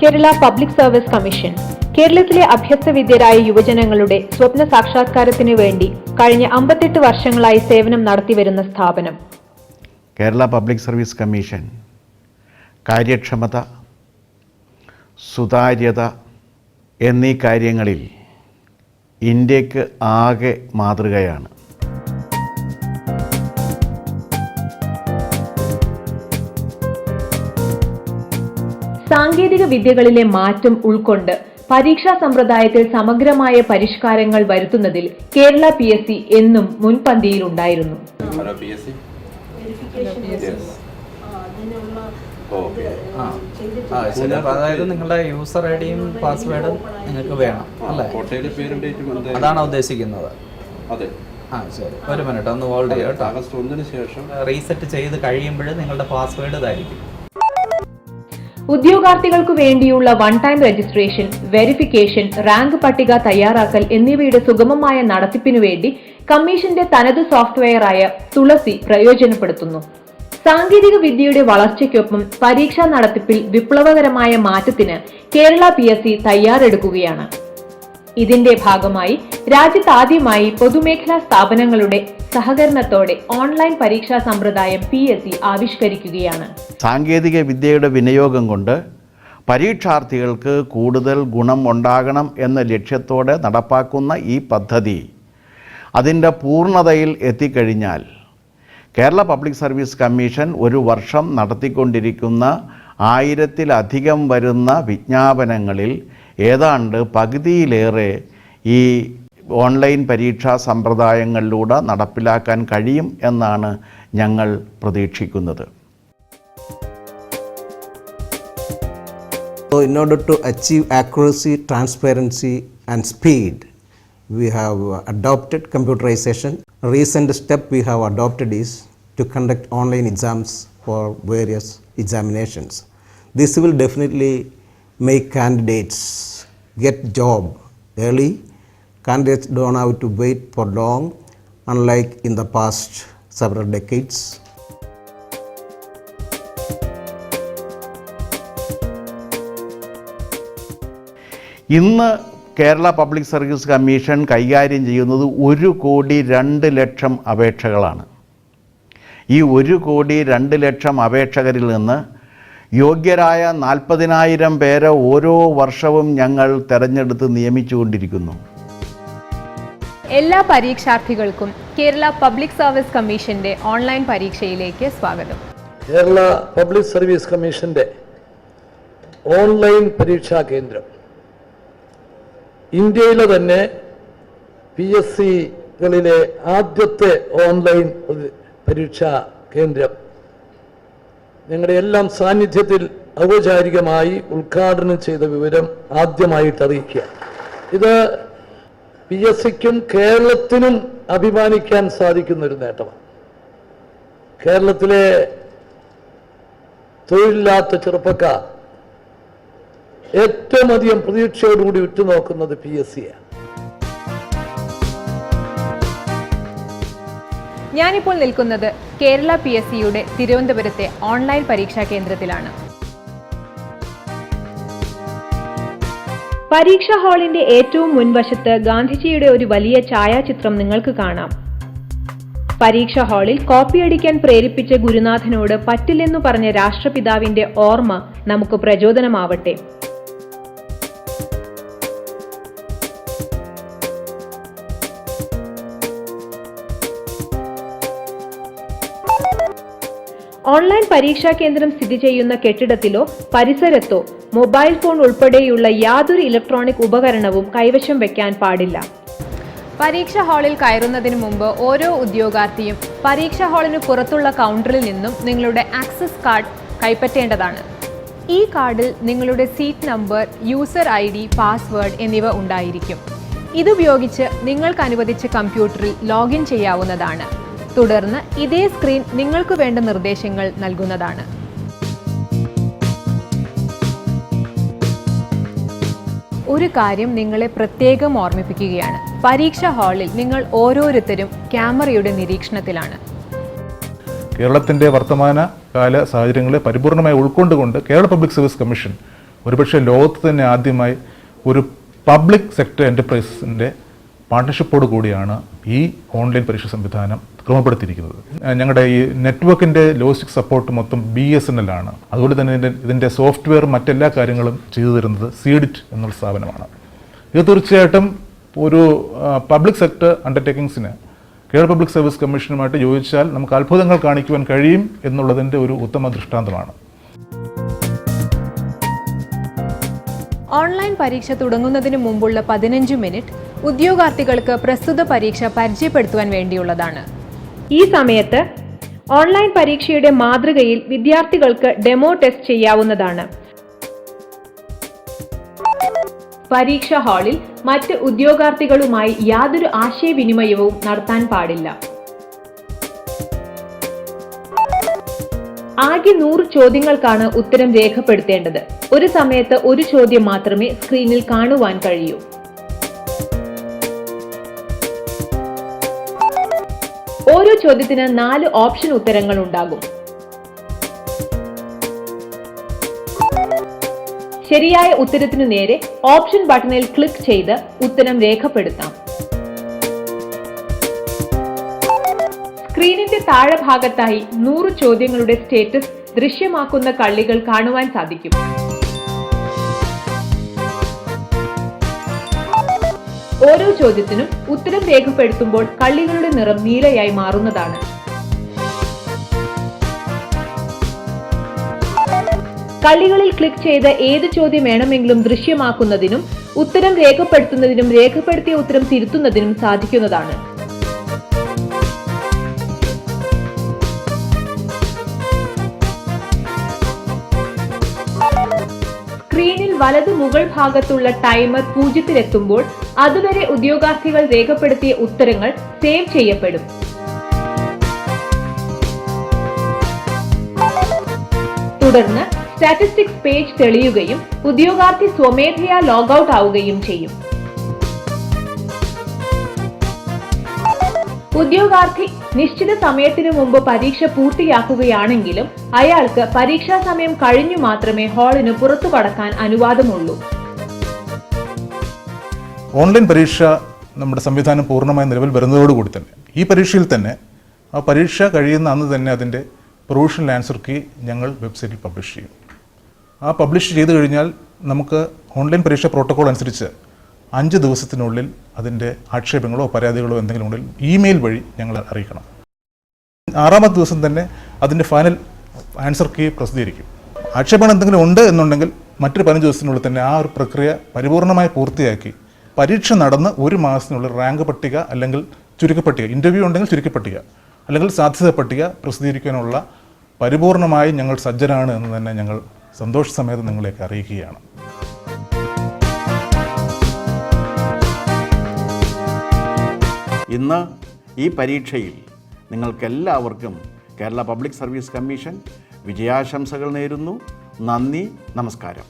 Kerala public service commission കേരളത്തിലെ അഭ്യസ്തവിദ്യരായ യുവജനങ്ങളുടെ സ്വപ്ന സാക്ഷാത്കാരത്തിനു വേണ്ടി കഴിഞ്ഞ 58 വർഷങ്ങളായി സേവനം നടത്തിവരുന്ന സ്ഥാപനം. കേരള പബ്ലിക് സർവീസ് കമ്മീഷൻ കാര്യക്ഷമത, സുതാര്യത എന്നീ കാര്യങ്ങളിൽ ഇന്ത്യക്ക് ആകെ മാതൃകയാണ്. സാങ്കേതിക വിദ്യകളിലെ മാറ്റം ഉൾക്കൊണ്ട് പരീക്ഷാ സമ്പ്രദായത്തിൽ സമഗ്രമായ പരിഷ്കാരങ്ങൾ വരുത്തുന്നതിൽ കേരള PSC എന്നും മുൻപന്തിയിലുണ്ടായിരുന്നു. അതായത് നിങ്ങളുടെ യൂസർ ഐഡിയും പാസ്വേഡും നിങ്ങൾക്ക് വേണം അല്ലേ? അതാണ് ഉദ്ദേശിക്കുന്നത്. ശരി, ഒരു മിനിറ്റ് ഒന്ന് ഹോൾഡ് ചെയ്യാം. റീസെറ്റ് ചെയ്ത് കഴിയുമ്പോൾ നിങ്ങളുടെ പാസ്വേഡ് ഇതായിരിക്കും. ഉദ്യോഗാർത്ഥികൾക്ക് വേണ്ടിയുള്ള one time registration, verification, rank പട്ടിക തയ്യാറാക്കൽ എന്നിവയുടെ സുഗമമായ നടത്തിപ്പിനു വേണ്ടി കമ്മീഷന്റെ തനത് സോഫ്റ്റ്വെയറായ തുളസി പ്രയോജനപ്പെടുത്തുന്നു. സാങ്കേതിക വിദ്യയുടെ വളർച്ചയ്ക്കൊപ്പം പരീക്ഷാ നടത്തിപ്പിൽ വിപ്ലവകരമായ മാറ്റത്തിന് കേരള PSC തയ്യാറെടുക്കുകയാണ്. ഇതിന്റെ ഭാഗമായി രാജ്യത്താദ്യമായി പൊതുമേഖലാ സ്ഥാപനങ്ങളുടെ സഹകരണത്തോടെ ഓൺലൈൻ പരീക്ഷാ സമ്പ്രദായം PSC ആവിഷ്കരിക്കുകയാണ്. സാങ്കേതിക വിദ്യയുടെ വിനിയോഗം കൊണ്ട് പരീക്ഷാർത്ഥികൾക്ക് കൂടുതൽ ഗുണം ഉണ്ടാകണം എന്ന ലക്ഷ്യത്തോടെ നടപ്പാക്കുന്ന ഈ പദ്ധതി അതിൻ്റെ പൂർണ്ണതയിൽ എത്തിക്കഴിഞ്ഞാൽ കേരള പബ്ലിക് സർവീസ് കമ്മീഷൻ ഒരു വർഷം നടത്തിക്കൊണ്ടിരിക്കുന്ന 1000-ലധികം വരുന്ന വിജ്ഞാപനങ്ങളിൽ ഏതാണ്ട് പകുതിയിലേറെ ഈ ഓൺലൈൻ പരീക്ഷാ സമ്പ്രദായങ്ങളിലൂടെ നടപ്പിലാക്കാൻ കഴിയും എന്നാണ് ഞങ്ങൾ പ്രതീക്ഷിക്കുന്നത്. So in order to achieve accuracy, transparency and speed, we have adopted computerization. A recent step we have adopted is to conduct online exams for various examinations. This will definitely make candidates get job early. Candidates don't have to wait for long, unlike in the past several decades. ഇന്ന് Kerala public service commission കൈകാര്യം ചെയ്യുന്നത് 1,02,00,000 അപേക്ഷകളാണ്. ഈ 1,02,00,000 അപേക്ഷകരിൽ നിന്ന് യോഗ്യരായ 40,000 പേരെ ഓരോ വർഷവും ഞങ്ങൾ തെരഞ്ഞെടുത്ത് നിയമിച്ചുകൊണ്ടിരിക്കുന്നു. എല്ലാ പരീക്ഷാർത്ഥികൾക്കും കേരള പബ്ലിക് സർവീസ് കമ്മീഷന്റെ ഓൺലൈൻ പരീക്ഷയിലേക്ക് സ്വാഗതം. കേരള പബ്ലിക് സർവീസ് കമ്മീഷന്റെ ഓൺലൈൻ പരീക്ഷാ കേന്ദ്രം ഇന്ത്യയിലെ തന്നെ PSCകളിലെ ആദ്യത്തെ ഓൺലൈൻ പരീക്ഷാ കേന്ദ്രം ഞങ്ങളുടെ എല്ലാം സാന്നിധ്യത്തിൽ ഔപചാരികമായി ഉദ്ഘാടനം ചെയ്ത വിവരം ആദ്യമായിട്ട് അറിയിക്കുക. ഇത് PSCക്കും കേരളത്തിനും അഭിമാനിക്കാൻ സാധിക്കുന്നൊരു നേട്ടമാണ്. കേരളത്തിലെ തൊഴിലില്ലാത്ത ചെറുപ്പക്കാർ ഏറ്റവും അധികം പ്രതീക്ഷയോടുകൂടി ഉറ്റുനോക്കുന്നത് PSCയാണ്. ഞാനിപ്പോൾ നിൽക്കുന്നത് കേരള PSCയുടെ തിരുവനന്തപുരത്തെ ഓൺലൈൻ പരീക്ഷാ കേന്ദ്രത്തിലാണ്. പരീക്ഷാ ഹാളിന്റെ ഏറ്റവും മുൻവശത്ത് ഗാന്ധിജിയുടെ ഒരു വലിയ ഛായാചിത്രം നിങ്ങൾക്ക് കാണാം. പരീക്ഷാ ഹാളിൽ കോപ്പിയടിക്കാൻ പ്രേരിപ്പിച്ച ഗുരുനാഥനോട് പറ്റില്ലെന്നു പറഞ്ഞ രാഷ്ട്രപിതാവിന്റെ ഓർമ്മ നമുക്ക് പ്രചോദനമാവട്ടെ. ഓൺലൈൻ പരീക്ഷാ കേന്ദ്രം സ്ഥിതി ചെയ്യുന്ന കെട്ടിടത്തിലോ പരിസരത്തോ മൊബൈൽ ഫോൺ ഉൾപ്പെടെയുള്ള യാതൊരു ഇലക്ട്രോണിക് ഉപകരണവും കൈവശം വെക്കാൻ പാടില്ല. പരീക്ഷാ ഹാളിൽ കയറുന്നതിന് മുമ്പ് ഓരോ ഉദ്യോഗാർത്ഥിയും പരീക്ഷാ ഹാളിന് പുറത്തുള്ള കൗണ്ടറിൽ നിന്നും നിങ്ങളുടെ ആക്സസ് കാർഡ് കൈപ്പറ്റേണ്ടതാണ്. ഈ കാർഡിൽ നിങ്ങളുടെ seat number, user ID, password എന്നിവ ഉണ്ടായിരിക്കും. ഇതുപയോഗിച്ച് നിങ്ങൾക്ക് അനുവദിച്ച കമ്പ്യൂട്ടറിൽ ലോഗിൻ ചെയ്യാവുന്നതാണ്. തുടർന്ന് ഇതേ സ്ക്രീൻ നിങ്ങൾക്ക് വേണ്ട നിർദ്ദേശങ്ങൾ നൽകുന്നതാണ്. ഒരു കാര്യം നിങ്ങളെ പ്രത്യേകം ഓർമ്മിപ്പിക്കുകയാണ്. പരീക്ഷാ ഹാളിൽ നിങ്ങൾ ഓരോരുത്തരും ക്യാമറയുടെ നിരീക്ഷണത്തിലാണ്. കേരളത്തിൻ്റെ വർത്തമാന കാല സാഹചര്യങ്ങളെ പരിപൂർണമായി ഉൾക്കൊണ്ടുകൊണ്ട് കേരള പബ്ലിക് സർവീസ് കമ്മീഷൻ ഒരുപക്ഷെ ലോകത്ത് തന്നെ ആദ്യമായി ഒരു പബ്ലിക് സെക്ടർ എൻ്റർപ്രൈസസിൻ്റെ പാർട്ട്ണർഷിപ്പോട് കൂടിയാണ് ഈ ഓൺലൈൻ പരീക്ഷ സംവിധാനം ക്രമപ്പെടുത്തിയിരിക്കുന്നത്. ഞങ്ങളുടെ ഈ നെറ്റ്വർക്കിൻ്റെ ലോജിസ്റ്റിക് സപ്പോർട്ട് മൊത്തം BSNL ആണ്. അതുപോലെ തന്നെ ഇതിൻ്റെ സോഫ്റ്റ്വെയർ മറ്റെല്ലാ കാര്യങ്ങളും ചെയ്തു തരുന്നത് സീഡിറ്റ് എന്നുള്ള സ്ഥാപനമാണ്. ഇത് തീർച്ചയായിട്ടും ഒരു പബ്ലിക് സെക്ടർ അണ്ടർടേക്കിങ്സിന് കേരള പബ്ലിക് സർവീസ് കമ്മീഷനുമായിട്ട് യോജിച്ചാൽ നമുക്ക് അത്ഭുതങ്ങൾ കാണിക്കുവാൻ കഴിയും എന്നുള്ളതിൻ്റെ ഒരു ഉത്തമ ദൃഷ്ടാന്തമാണ്. ഓൺലൈൻ പരീക്ഷ തുടങ്ങുന്നതിന് മുമ്പുള്ള 15 മിനിറ്റ് ഉദ്യോഗാർത്ഥികൾക്ക് പ്രസ്തുത പരീക്ഷ പരിചയപ്പെടുത്തുവാൻ വേണ്ടിയുള്ളതാണ്. ഈ സമയത്ത് ഓൺലൈൻ പരീക്ഷയുടെ മാതൃകയിൽ വിദ്യാർത്ഥികൾക്ക് ഡെമോ ടെസ്റ്റ് ചെയ്യാവുന്നതാണ്. പരീക്ഷാ ഹാളിൽ മറ്റ് ഉദ്യോഗാർത്ഥികളുമായി യാതൊരു ആശയവിനിമയവും നടത്താൻ പാടില്ല. ആകെ 100 ചോദ്യങ്ങൾക്കാണ് ഉത്തരം രേഖപ്പെടുത്തേണ്ടത്. ഒരു സമയത്ത് ഒരു ചോദ്യം മാത്രമേ സ്ക്രീനിൽ കാണുവാൻ കഴിയൂ. ഓരോ ചോദ്യത്തിന് 4 ഓപ്ഷൻ ഉത്തരങ്ങൾ ഉണ്ടാകും. ശരിയായ ഉത്തരത്തിനു നേരെ ഓപ്ഷൻ ബട്ടണിൽ ക്ലിക്ക് ചെയ്ത് ഉത്തരം രേഖപ്പെടുത്താം. സ്ക്രീനിന്റെ താഴെ ഭാഗത്തായി 100 ചോദ്യങ്ങളുടെ സ്റ്റേറ്റസ് ദൃശ്യമാക്കുന്ന കള്ളികൾ കാണുവാൻ സാധിക്കും. ഓരോ ചോദ്യത്തിനും ഉത്തരം രേഖപ്പെടുത്തുമ്പോൾ കള്ളികളുടെ നിറം നീലയായി മാറുന്നതാണ്. കള്ളികളിൽ ക്ലിക്ക് ചെയ്ത് ഏത് ചോദ്യം വേണമെങ്കിലും ദൃശ്യമാക്കുന്നതിനും ഉത്തരം രേഖപ്പെടുത്തുന്നതിനും രേഖപ്പെടുത്തിയ ഉത്തരം തിരുത്തുന്നതിനും സാധിക്കുന്നതാണ്. സ്ക്രീനിൽ വലതു മുകൾ ഭാഗത്തുള്ള ടൈമർ 0-ലെത്തുമ്പോൾ അതുവരെ ഉദ്യോഗാർത്ഥികൾ രേഖപ്പെടുത്തിയ ഉത്തരങ്ങൾ സേവ് ചെയ്യപ്പെടും. തുടർന്ന് സ്റ്റാറ്റിസ്റ്റിക്സ് പേജ് തെളിയുകയും ഉദ്യോഗാർത്ഥി സ്വമേധയാ ലോഗൌട്ട് ആവുകയും ചെയ്യും. ഉദ്യോഗാർത്ഥി നിശ്ചിത സമയത്തിനു മുമ്പ് പരീക്ഷ പൂർത്തിയാക്കുകയാണെങ്കിലും അയാൾക്ക് പരീക്ഷാ സമയം കഴിഞ്ഞു മാത്രമേ ഹാളിന് പുറത്തു കടക്കാൻ അനുവാദമുള്ളൂ. ഓൺലൈൻ പരീക്ഷ നമ്മുടെ സംവിധാനം പൂർണ്ണമായി നിലവിൽ വരുന്നതോടുകൂടി തന്നെ ഈ പരീക്ഷയിൽ തന്നെ ആ പരീക്ഷ കഴിയുന്ന അന്ന് തന്നെ അതിൻ്റെ പ്രൊവിഷണൽ ആൻസർ കീ ഞങ്ങൾ വെബ്സൈറ്റിൽ പബ്ലിഷ് ചെയ്യും. ആ പബ്ലിഷ് ചെയ്ത് കഴിഞ്ഞാൽ നമുക്ക് ഓൺലൈൻ പരീക്ഷ പ്രോട്ടോകോൾ അനുസരിച്ച് 5 ദിവസത്തിനുള്ളിൽ അതിൻ്റെ ആക്ഷേപങ്ങളോ പരാതികളോ എന്തെങ്കിലും ഉണ്ടെങ്കിൽ ഇമെയിൽ വഴി ഞങ്ങൾ അറിയിക്കണം. 6ാമത്തെ ദിവസം തന്നെ അതിൻ്റെ ഫൈനൽ ആൻസർ കീ പ്രസിദ്ധീകരിക്കും. ആക്ഷേപങ്ങൾ എന്തെങ്കിലും ഉണ്ട് എന്നുണ്ടെങ്കിൽ മറ്റൊരു 15 ദിവസത്തിനുള്ളിൽ തന്നെ ആ ഒരു പ്രക്രിയ പരിപൂർണമായി പൂർത്തിയാക്കി പരീക്ഷ നടന്ന് 1 മാസത്തിനുള്ളിൽ റാങ്ക് പട്ടിക അല്ലെങ്കിൽ ചുരുക്കപ്പട്ടിക, ഇൻ്റർവ്യൂ ഉണ്ടെങ്കിൽ ചുരുക്കപ്പട്ടിക അല്ലെങ്കിൽ സാധ്യത പട്ടിക പ്രസിദ്ധീകരിക്കാനുള്ള പരിപൂർണമായി ഞങ്ങൾ സജ്ജരാണ് എന്ന് തന്നെ ഞങ്ങൾ സന്തോഷസമേതം നിങ്ങളെയൊക്കെ അറിയിക്കുകയാണ്. ഇന്ന് ഈ പരീക്ഷയിൽ നിങ്ങൾക്കെല്ലാവർക്കും കേരള പബ്ലിക് സർവീസ് കമ്മീഷൻ വിജയാശംസകൾ നേരുന്നു. നന്ദി, നമസ്കാരം.